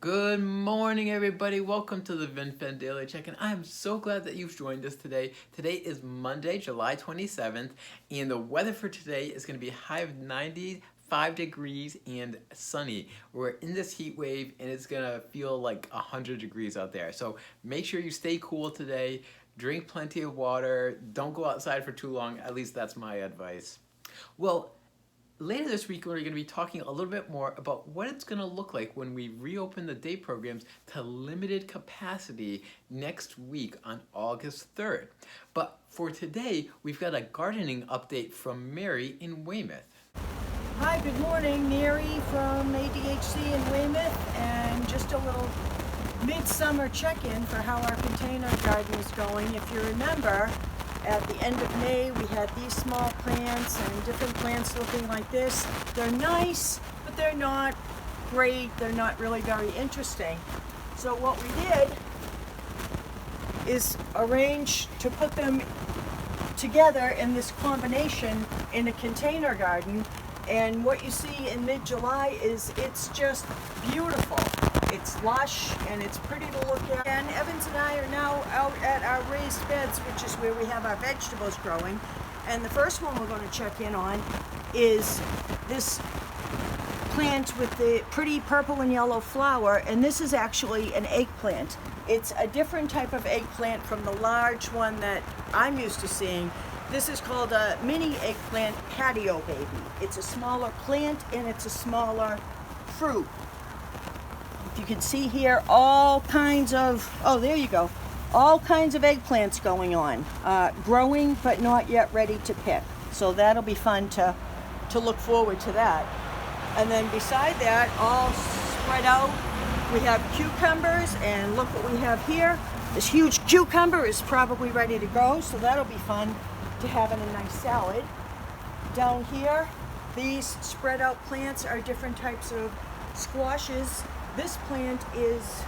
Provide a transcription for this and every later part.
Good morning, everybody. Welcome to the Vinfen Daily Check-In. I am so glad that you've joined us today. Today is Monday, July 27th, and the weather for today is going to be a high of 95 degrees and sunny. We're in this heat wave, and it's going to feel like 100 degrees out there. So make sure you stay cool today. Drink plenty of water. Don't go outside for too long. At least that's my advice. Well, later this week, we're going to be talking a little bit more about what it's going to look like when we reopen the day programs to limited capacity next week on August 3rd. But for today, we've got a gardening update from Mary in Weymouth. Hi, good morning. Mary from ADHC in Weymouth, and just a little midsummer check-in for how our container garden is going. If you remember, at the end of May, we had these small plants and different plants looking like this. They're nice, but they're not great. They're not really very interesting. So what we did is arrange to put them together in this combination in a container garden. And what you see in mid-July is it's just beautiful. It's lush and it's pretty to look at. And Evans and I are now out at our raised beds, which is where we have our vegetables growing. And the first one we're going to check in on is this plant with the pretty purple and yellow flower. And this is actually an eggplant. It's a different type of eggplant from the large one that I'm used to seeing. This is called a mini eggplant patio baby. It's a smaller plant and it's a smaller fruit. If you can see here, all kinds of, oh, there you go. All kinds of eggplants going on. Growing, but not yet ready to pick. So that'll be fun to look forward to that. And then beside that, all spread out, we have cucumbers, and look what we have here. This huge cucumber is probably ready to go, so that'll be fun to have in a nice salad. Down here, these spread out plants are different types of squashes. This plant is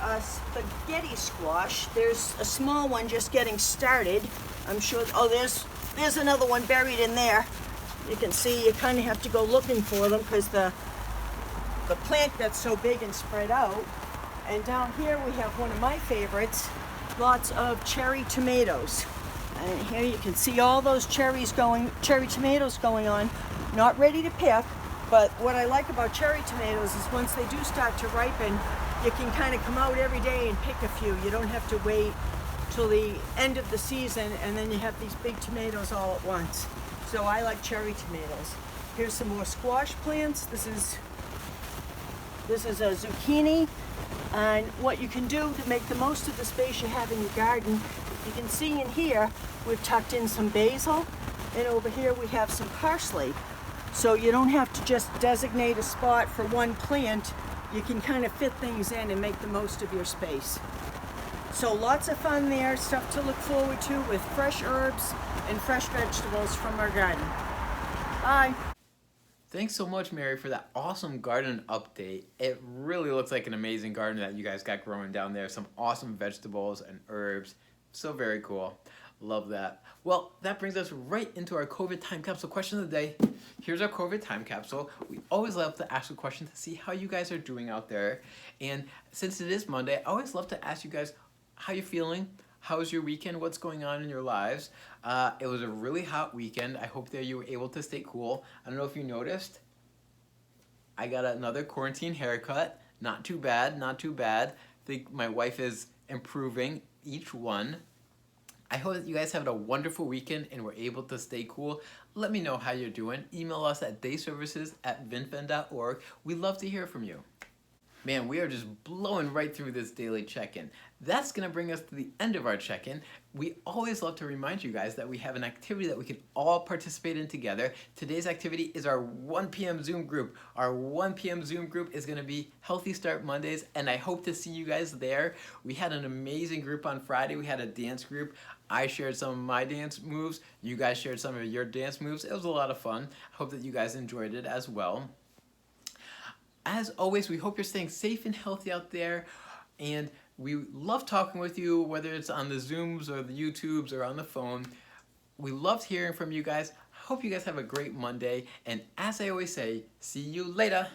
a spaghetti squash. There's a small one just getting started. I'm sure, oh, there's another one buried in there. You can see you kind of have to go looking for them because the plant gets so big and spread out. And down here we have one of my favorites, lots of cherry tomatoes. And here you can see all those cherry tomatoes going on, not ready to pick. But what I like about cherry tomatoes is once they do start to ripen, you can kind of come out every day and pick a few. You don't have to wait till the end of the season and then you have these big tomatoes all at once. So I like cherry tomatoes. Here's some more squash plants. This is a zucchini. And what you can do to make the most of the space you have in your garden, you can see in here, we've tucked in some basil, and over here we have some parsley. So you don't have to just designate a spot for one plant. You can kind of fit things in and make the most of your space. So lots of fun there, stuff to look forward to with fresh herbs and fresh vegetables from our garden. Bye. Thanks so much, Mary, for that awesome garden update. It really looks like an amazing garden that you guys got growing down there. Some awesome vegetables and herbs. So very cool. Love that. Well, that brings us right into our COVID time capsule question of the day. Here's our COVID time capsule. We always love to ask a question to see how you guys are doing out there. And since it is Monday, I always love to ask you guys how you feeling. How's your weekend? What's going on in your lives? It was a really hot weekend. I hope that you were able to stay cool. I don't know if you noticed, I got another quarantine haircut. Not too bad, not too bad. I think my wife is improving each one. I hope that you guys have a wonderful weekend and were able to stay cool. Let me know how you're doing. Email us at dayservices@vinfen.org. We'd love to hear from you. Man, we are just blowing right through this daily check-in. That's going to bring us to the end of our check-in. We always love to remind you guys that we have an activity that we can all participate in together. Today's activity is our 1 p.m. Zoom group. Our 1 p.m. Zoom group is going to be Healthy Start Mondays, and I hope to see you guys there. We had an amazing group on Friday. We had a dance group. I shared some of my dance moves. You guys shared some of your dance moves. It was a lot of fun. I hope that you guys enjoyed it as well. As always, we hope you're staying safe and healthy out there, and we love talking with you, whether it's on the Zooms or the YouTubes or on the phone. We loved hearing from you guys. Hope you guys have a great Monday, and as I always say, see you later.